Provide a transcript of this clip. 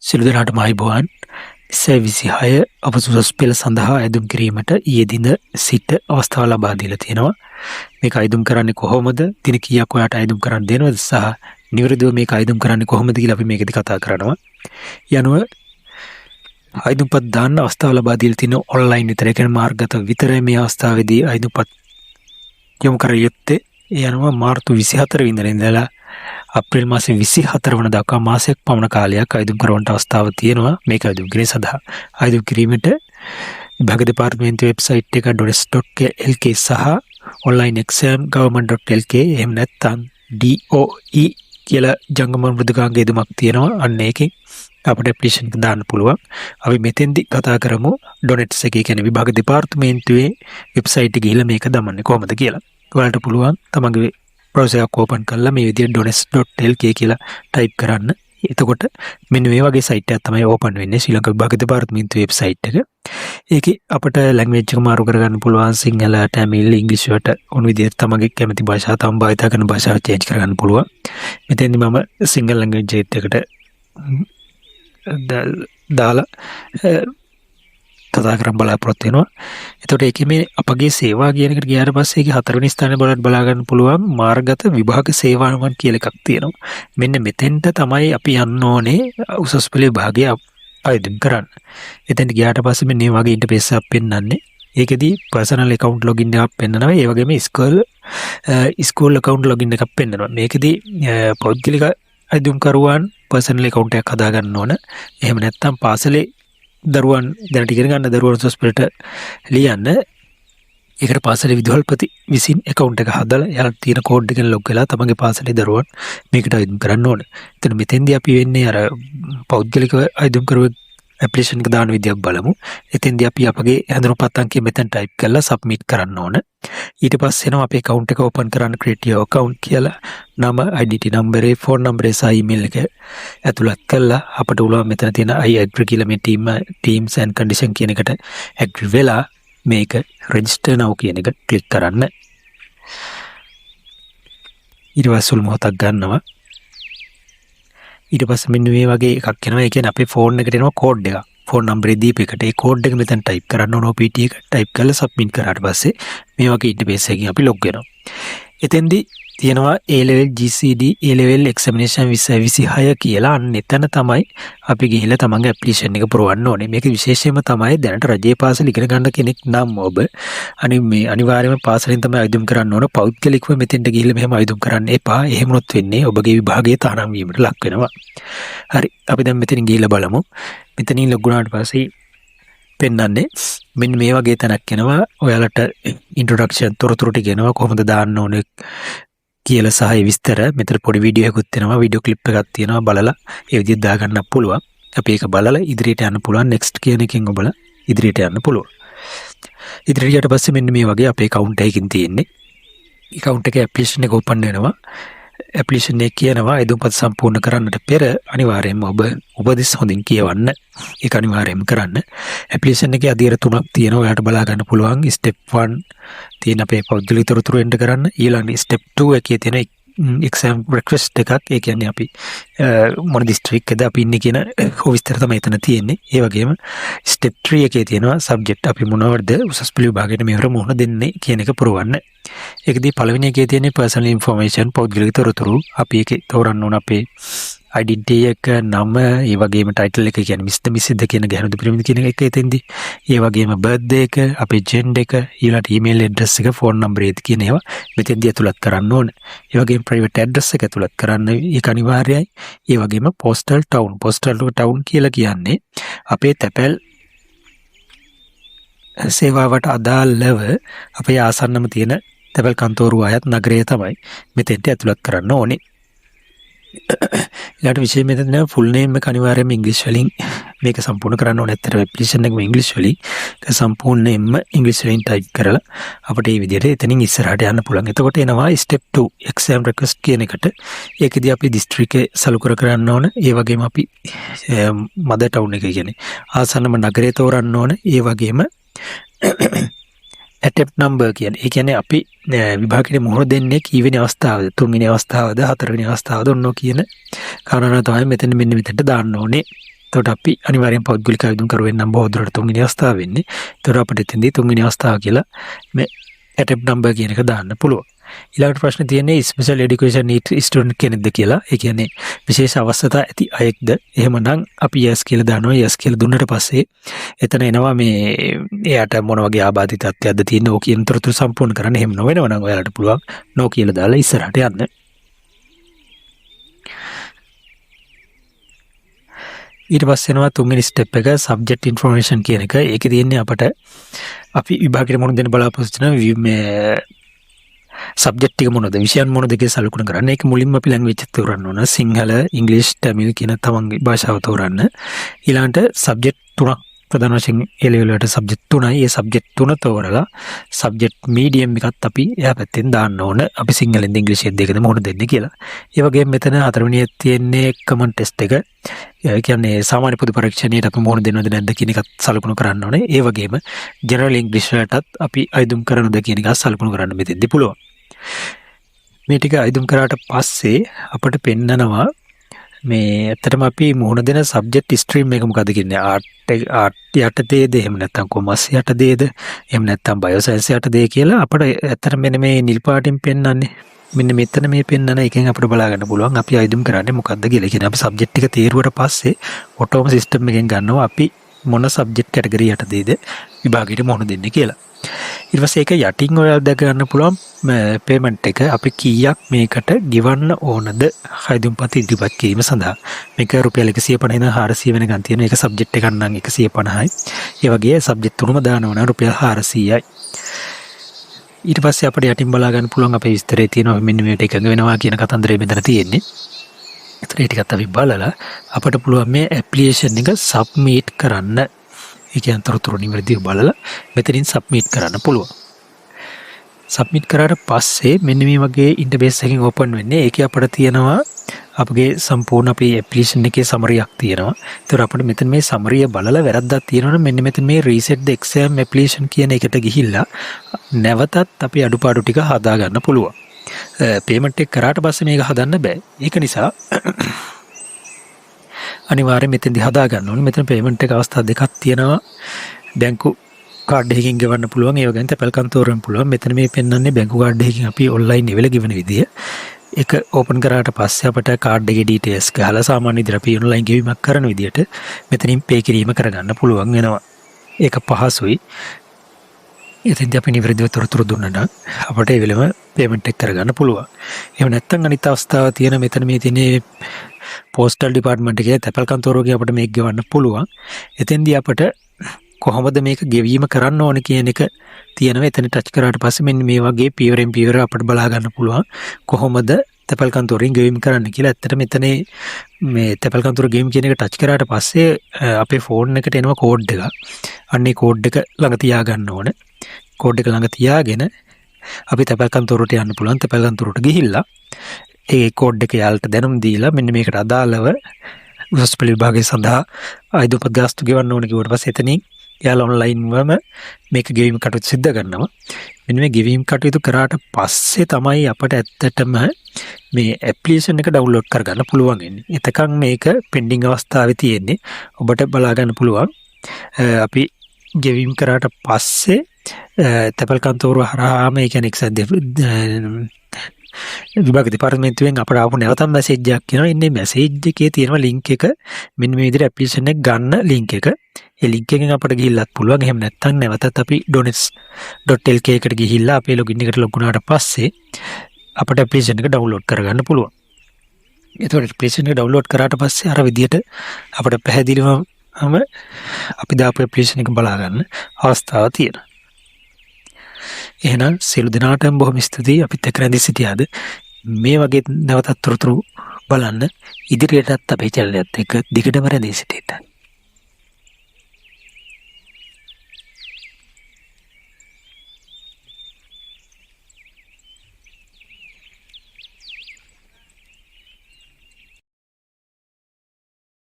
සිළු දෙනාටම ආයුබෝවන්. 26 අපසුසස් පෙළ සඳහා අයදුම් කිරීමට ඊයේ දින සිට අවස්ථාව ලබා දීලා තියෙනවා. මේක අයදුම් කරන්නේ කොහොමද? දින කීයක් ඔයාට අයදුම් කරන්න දෙනවද? සහ නිවැරදිව මේක අයදුම් කරන්නේ කොහොමද කියලා අපි මේකදී කතා කරනවා. යනුව අයදුම්පත් දාන්න අවස්ථාව ලබා දීලා තියෙන ඔන්ලයින් විතර කියන මාර්ගගත විතරයි මේ අවස්ථාවේදී අයදුම්පත් යොමු කර යුත්තේ. යනුව මාර්තු 24 වෙනිදා ඉඳලා අප්‍රේල් මාසේ 24 වන දක්වා මාසයක් පමණ කාලයක් අයදුම් කරවන්නට අවස්ථාව තියෙනවා. මේක අයදුම් කිරීම සඳහා අයදුම් කිරීමට විභාග දෙපාර්තමේන්තුවේ වෙබ්සයිට් එක dones.lk සහ onlineexamgovernment.lk එහෙම නැත්නම් DOE කියලා ජංගම මෘදුකාංග යෙදුමක් තියෙනවා. අන්න ඒකෙන් අපිට ඇප්ලිකේෂන් එක දාන්න පුළුවන්. අපි මෙතෙන්දි කතා කරමු ඩොනෙට්ස් එකේ කියන්නේ විභාග දෙපාර්තමේන්තුවේ වෙබ්සයිට් එක ගිහිල්ලා මේක දමන්නේ කොහොමද කියලා. ඔයාලට පුළුවන් තමන්ගේ browser එක ඕපන් කරලා මේ විදිහට dones.lk කියලා ටයිප් කරන්න. එතකොට මෙන්න මේ වගේ සයිට් එකක් තමයි ඕපන් වෙන්නේ ශ්‍රී ලංකා විභාග දෙපාර්තමේන්තුවේ වෙබ්සයිට් එක. ඒකේ අපිට ලැන්ග්වේජ් එක මාරු කරගන්න පුළුවන්. සිංහල, තමිල්, ඉංග්‍රීසි වලට ඕන විදිහට තමන්ගේ කැමති භාෂාව තම භාවිත කරන භාෂාව චේන්ජ් කරගන්න පුළුවන්. මෙතෙන්දි මම සිංගල් ලැන්ග්වේජ් එකට දාලා කතා කරන් බලාපොරොත්තු වෙනවා. එතකොට ඒකේ මේ අපගේ සේවා කියන එකට ගියාට පස්සේ ඒකේ 4 වෙනි ස්ථානයේ බලන්න බලා ගන්න පුළුවන් මාර්ගගත විභාග සේවාවන් කියලා එකක් තියෙනවා. මෙන්න මෙතෙන්ට තමයි අපි යන්න ඕනේ උසස් පෙළ විභාගය අයදුම් කරන්න. එතෙන්ට ගියාට පස්සේ මෙන්න මේ වගේ ඉන්ටර්ෆේස් එකක් පෙන්වන්නේ. ඒකෙදි පර්සනල් account login එකක් පෙන්වනවා. ඒ වගේම ස්කූල් account login එකක් පෙන්වනවා. මේකෙදි පෞද්ගලික අයදුම් කරුවන් පර්සනල් account එකක් හදා ගන්න ඕන. එහෙම නැත්නම් පාසලේ දරුවන් දැනට ඉගෙන ගන්න දරුවන් උසස් පෙළට ලියන්න. ඒකට පාසලේ විදුහල්පති විසින් account එක හදලා එයාලා තියෙන කෝඩ් එකෙන් ලොග් වෙලා තමන්ගේ පාසලේ දරුවන් මේකට අයදුම් කරන්න ඕන. එතන මෙතෙන්දී අපි වෙන්නේ අර පෞද්ගලික අයදුම් කරුවෙක් ඇප්ලිකේෂන් එක දාන විදියක් බලමු. එතෙන්දී අපි අපගේ හැඳුනුම්පත් අංකය මෙතෙන් ටයිප් කරලා සබ්මිට් කරන්න ඕන. ඊට පස්සේ එනවා අපේ account එක ඕපන් කරන්න create your account කියලා නම, identity number, phone number සහ email එක ඇතුළත් කරලා අපිට උලුව මෙතන තියෙන I agree කියලා මේ teams and condition කියන එකට agree වෙලා මේක register now කියන එක click කරන්න. ඊට පස්සේ සුළු මොහොතක් ගන්නවා. ඊට පස්සේ මෙන්න මේ වගේ එකක් එනවා. ඒ කියන්නේ අපේ ෆෝන් එකට එනවා කෝඩ් එකක්. ෆෝන් නම්බරේ දීපේකට ඒ කෝඩ් එක මෙතන ටයිප් කරන්න ඕන. OPT එක ටයිප් කරලා සබ්මිට් කරාට පස්සේ මේ වගේ ඉන්ටර්ෆේස් එකකින් අපි ලොග් වෙනවා. එතෙන්දී තියෙනවා A level GCD A level examination 2026 කියලා. අන්න එතන තමයි අපි ගිහිල්ලා තමන්ගේ ඇප්ලිකේෂන් එක පුරවන්න ඕනේ. මේක විශේෂයෙන්ම තමයි දැනට රජයේ පාසල ඉගෙන ගන්න කෙනෙක් නම් ඔබ අනිවාර්යයෙන්ම පාසලෙන් තමයි අයදුම් කරන්න ඕන. පෞද්ගලිකව මෙතෙන්ට ගිහිල්ලා මෙහෙම අයදුම් කරන්න එපා. එහෙම වුණොත් වෙන්නේ ඔබගේ විභාගයේ තානම් වීමට ලක් වෙනවා. හරි. අපි දැන් මෙතනින් ගිහිල්ලා බලමු. මෙතනින් ලොග් වුණාට පස්සේ පෙන්වන්නේ මෙන්න මේ වගේ තැනක් එනවා. ඔයාලට ඉන්ට්‍රොඩක්ෂන් තොරතුරු ටික එනවා. කොහොමද දාන්න ඕනේ කියලා සහ විස්තර. මෙතන පොඩි වීඩියෝ එකකුත් තියෙනවා. වීඩියෝ ක්ලිප් එකක් තියෙනවා. බලලා ඒ විදිහට දාගන්න පුළුවන්. අපි ඒක බලලා ඉදිරියට යන්න පුළුවන්. next කියන එකෙන් ඔබලා ඉදිරියට යන්න පුළුවන්. ඉදිරියට ඊට පස්සේ මෙන්න මේ වගේ අපේ account එකකින් තියෙන්නේ. account එකේ application එක open වෙනවා. application එක කියනවා අයදුම්පත් සම්පූර්ණ කරන්නට පෙර අනිවාර්යයෙන්ම ඔබ උපදෙස් හොඳින් කියවන්න. ඒක අනිවාර්යයෙන්ම කරන්න. application එකේ අදියර 3ක් තියෙනවා. ඔයාලට බලා ගන්න පුළුවන්. step 1 තියෙන අපේ පෞද්ගලික තොරතුරු එන්ටර් කරන්න. ඊළඟ step 2 එකේ තියෙන exam request එකක්. ඒ කියන්නේ අපි මොන district එකද අපි ඉන්නේ කියන විස්තර තමයි එතන තියෙන්නේ. ඒ වගේම step 3 එකේ තියෙනවා subject අපි මොනවද උසස් පෙළ විභාගයට මෙහෙර මුහුණ දෙන්නේ කියන එක පුරවන්න. ඒකදී පළවෙනි එකේ තියෙන්නේ personal information පෞද්ගලික තොරතුරු. අපි ඒකේ තෝරන්න ඕන අපේ identity එක, නම, ඒ වගේම title එක කියන්නේ Mr. Mrs. කියන ගැහණුද පිරිමිද කියන එක එතෙන්දී. ඒ වගේම birthday එක, අපේ gender එක, ඊළඟට email address එක, phone number එක කියන ඒවා මෙතෙන්දී ඇතුළත් කරන්න ඕන. ඒ වගේම private address එක ඇතුළත් කරන්න ඒක අනිවාර්යයි. ඒ වගේම postal town කියලා කියන්නේ අපේ තැපැල් සේවාවට අදාළව අපේ ආසන්නම තියෙන තැපැල් කන්තෝරුව අයත් නගරය තමයි මෙතෙන්ට ඇතුළත් කරන්න ඕනේ. ඊළඟට විශේෂයෙන් මෙතන ෆුල් නේම් එක අනිවාර්යයෙන්ම ඉංග්‍රීසි වලින් මේක සම්පූර්ණ කරන්න ඕනේ. ඇත්තට ඇප්ලිකේෂන් එකම ඉංග්‍රීසි වලින් ඒක සම්පූර්ණයෙන්ම ඉංග්‍රීසි වලින් ටයිප් කරලා අපිට මේ විදිහට එතනින් ඉස්සරහට යන්න පුළුවන්. එතකොට එනවා step 2 exam request කියන එකට. ඒකදී අපි district එක සලු කරන්න ඕන. ඒ වගේම අපි mother town එක කියන්නේ ආසන්නම නගරය තෝරන්න ඕන. ඒ වගේම attempt number කියන්නේ ඒ කියන්නේ අපි විභාගයේ මොහොත දෙන්නේ කීවෙනි අවස්ථාවද, තුන්වෙනි අවස්ථාවද, හතරවෙනි අවස්ථාවද ඔන්නෝ කියන කාරණා තමයි මෙතන මෙන්න මෙතනට දාන්න ඕනේ. එතකොට අපි අනිවාර්යෙන් පෞද්ගලික අයදුම් කරුවෙන් නම් බොහෝ දුරට තුන්වෙනි අවස්ථාව වෙන්නේ. එතකොට අපිට එතෙන්දී තුන්වෙනි අවස්ථාව කියලා මේ attempt number කියන එක දාන්න පුළුවන්. ඊළඟට ප්‍රශ්නේ තියෙන්නේ special education need student කෙනෙක්ද කියලා. ඒ කියන්නේ විශේෂ අවශ්‍යතා ඇති අයෙක්ද? එහෙමනම් අපි yes කියලා දානවා. yes කියලා දුන්නට පස්සේ එතන එනවා මේ එයාට මොන වගේ ආබාධිත තත්ත්වයක්ද තියෙන්නේ ඕක කියන තොරතුරු සම්පූර්ණ කරන්න. එහෙම නොවෙනවා නම් ඔයාලට පුළුවන් no කියලා දාලා ඉස්සරහට යන්න. ඊට පස්සේ එනවා තුන්වෙනි ස්ටෙප් එක subject information කියන එක. ඒකේ තියෙන්නේ අපට අපි විභාගයට මොන දෙන්න බලාපොරොත්තු වෙන මේ සබ්ජෙක්ට් ටික මොනවද විෂයන් මොනවද කියලා සලකුණු කරන්න. ඒක මුලින්ම අපි ලැන්ග්වේජ් එක තෝරන්න ඕන. සිංහල, ඉංග්‍රීසි, තමිල් කියන තමන්ගේ භාෂාව තෝරන්න. ඊළඟට සබ්ජෙක්ට් තුනක් ප්‍රධාන වශයෙන් A level වලට සබ්ජෙක්ට් තුනයි. ඒ සබ්ජෙක්ට් තුන තෝරලා සබ්ජෙක්ට් මීඩියම් එකත් අපි එහා පැත්තෙන් දාන්න ඕන. අපි සිංහලෙන්ද ඉංග්‍රීසියෙන් දෙකද මොකද දෙන්නේ කියලා. ඒ වගේම මෙතන හතරවෙනියේ තියෙන්නේ කමන් ටෙස්ට් එක. ඒ කියන්නේ සාමාන්‍ය පොදු පරීක්ෂණයට අපි මොන දෙනවද නැද්ද කියන එකත් සලකුණු කරන්න ඕනේ. ඒ වගේම ජෙනරල් ඉංග්‍රීසි වලටත් අපි අයදුම් කරනවද කියන එක සලකුණු කරන්න මෙතෙන්දී පුළුවන්. මේ ටික අයදුම් කරාට පස්සේ අපිට පෙන්නනවා මේ ඇත්තටම අපි මුහුණ දෙන සබ්ජෙක්ට් ස්ට්‍රීම් එක මොකද්ද කියන්නේ ආර්ට් යටතේද එහෙම නැත්නම් කොමර්ස් යටතේද එහෙම නැත්නම් බයෝ සයන්ස් යටතේ කියලා අපිට ඇත්තට මෙන්න මේ නිල් පාටින් පෙන්වන්නේ මෙන්න මෙතන මේ පෙන්වන එකෙන් අපිට බලා ගන්න පුළුවන් අපි අයදුම් කරන්නේ මොකද්ද කියලා. කියන්නේ අපි සබ්ජෙක්ට් එක තේරුවට පස්සේ ඔටෝම සිස්ටම් එකෙන් ගන්නවා අපි මොන සබ්ජෙක්ට් කැටගරි යටතේද විභාගයට මුහුණ දෙන්නේ කියලා. ඊට පස්සේ ඒක යටින් ඔයාලා දැක ගන්න පුළුවන් පේමන්ට් එක අපි කීයක් මේකට ගෙවන්න ඕනද අයදුම්පත් ඉදිරිපත් කිරීම සඳහා. මේක රුපියල් 150 ඉඳන් 400 වෙනකන් තියෙන එක සබ්ජෙක්ට් එකක් නම් 150යි. ඒ වගේ සබ්ජෙක්ට් තුනම දානවා නම් රුපියල් 400යි. ඊට පස්සේ අපිට යටින් බලා ගන්න පුළුවන් අපේ විස්තරේ තියෙනවා මෙන්න මේකට එකඟ වෙනවා කියන කතන්දරය මෙතන තියෙන්නේ. ඒතර ඒ ටිකත් අපි බලලා අපිට පුළුවන් මේ ඇප්ලිකේෂන් එක සබ්මිට් කරන්න. ඒ කියන්නේ තොරතුරු නිවැරදිව බලලා මෙතනින් සබ්මිට් කරන්න පුළුවන්. සබ්මිට් කරාට පස්සේ මෙන්න මේ වගේ ඉන්ටර්ෆේස් එකකින් ඕපන් වෙන්නේ. ඒකේ අපිට තියෙනවා අපගේ සම්පූර්ණ අපේ ඇප්ලිකේෂන් එකේ සමරියක් තියෙනවා. ඒතර අපිට මෙතන මේ සමරිය බලලා වැරද්දක් තියෙනවනම් මෙන්න මෙතන මේ reset the exam application කියන එකට ගිහිල්ලා නැවතත් අපි අඩුපාඩු ටික හදා ගන්න පුළුවන්. පේමන්ට් එක කරාට පස්සේ මේක හදන්න බෑ. ඒක නිසා අනිවාර්යයෙන් මෙතෙන්දී හදා ගන්න ඕනේ. මෙතන පේමන්ට් එක අවස්ථා දෙකක් තියෙනවා. බැංකු කාඩ් එකකින් ගෙවන්න පුළුවන්. ඒ වගේම තැපැල් කන්තෝරුවෙන් පුළුවන්. මෙතන මේ පෙන්වන්නේ බැංකු කාඩ් එකකින් අපි ඔන්ලයින් ඉවල ගෙවන විදිය. ඒක ඕපන් කරාට පස්සේ අපට කාඩ් එකේ ඩීටේල්ස් ගහලා සාමාන්‍ය විදිහට අපි ඔන්ලයින් ගෙවීමක් කරන විදියට මෙතනින් පේ කිරීම කරගන්න පුළුවන් වෙනවා. ඒක පහසුයි. එතෙන්දී අපි නිවැරදිව තොරතුරු දුන්නා නම් අපට ඒ වෙලෙම පේමන්ට් එක කරගන්න පුළුවන්. එහෙම නැත්නම් අනිත් අවස්ථාව තියෙන මෙතන මේ තියෙන්නේ පෝස්ටල් ඩිපාර්ට්මන්ට් එකේ තැපැල් කන්තෝරුවකින් අපිට මේක ගෙවන්න පුළුවන්. එතෙන්දී අපට කොහොමද මේක ගෙවීම කරන්න ඕන කියන එක තියෙනවා. එතන ටච් කරාට පස්සේ මෙන්න මේ වගේ පියවරෙන් පියවර අපිට බලා ගන්න පුළුවන් කොහොමද තැපැල් කන්තෝරුවෙන් ගෙවීම කරන්න කියලා. ඇත්තට මෙතන මේ තැපැල් කන්තෝරුව ගෙවීම කියන එක ටච් කරාට පස්සේ අපේ ෆෝන් එකට එනවා කෝඩ් එක. අන්න ඒ කෝඩ් එක ළඟ තියා ගන්න ඕන. කෝඩ් එක ළඟ තියාගෙන අපි තැපැල් කන්තෝරුවට යන්න පුළුවන්. තැපැල් කන්තෝරුවට ගිහිල්ලා ඒ කෝඩ් එක යාලට දැනුම් දීලා මෙන්න මේකට අදාළව උසස් පෙළ විභාගය සඳහා අයදුම්පත් ගාස්තු ගෙවන්න ඕන කිව්වට පස්සේ එතනින් යාලා ඔන්ලයින්වම මේක ගෙවීම කටයුතු සිදු කරනවා. මෙන්න මේ ගෙවීම කටයුතු කරාට පස්සේ තමයි අපට ඇත්තටම මේ ඇප්ලිකේෂන් එක ඩවුන්ලෝඩ් කරගන්න පුළුවන් වෙන්නේ. එතකන් මේක පෙන්ඩිං අවස්ථාවේ තියෙන්නේ. ඔබට බලා ගන්න පුළුවන් අපි ගෙවීම කරාට පස්සේ තැපැල් කන්තෝරුව හරහාම ඒ කියන්නේ එක්සත් විභාග දෙපාර්තමේන්තුවෙන් අපට ආපු නැවතත් මැසේජ් එකක් එනවා. ඉන්නේ මැසේජ් එකේ තියෙනවා ලින්ක් එක. මෙන්න මේ විදිහට ඇප්ලිකේෂන් එක ගන්න ලින්ක් එක. ඒ ලින්ක් එකෙන් අපට ගිහිල්ලත් පුළුවන්. එහෙම නැත්නම් නැවතත් අපි donets.lk එකට ගිහිල්ලා අපේ ලොගින් එකට ලොග් වුණාට පස්සේ අපට ඇප්ලිකේෂන් එක ඩවුන්ලෝඩ් කරගන්න පුළුවන්. ඒතකොට ඇප්ලිකේෂන් එක ඩවුන්ලෝඩ් කරාට පස්සේ අර විදිහට අපට පැහැදිලිවම අපි දාපු ඇප්ලිකේෂන් එක බලා ගන්න අවස්ථාවක් තියෙනවා. එහෙනම් සියලු දෙනාටම බොහොම ස්තුතියි අපිත් එක්ක රැඳී සිටියාද. මේ වගේ නැවතත් තොරතුරු බලන්න ඉදිරියටත් අපේ channel එකත් එක්ක දිගටම රැඳී සිටින්න.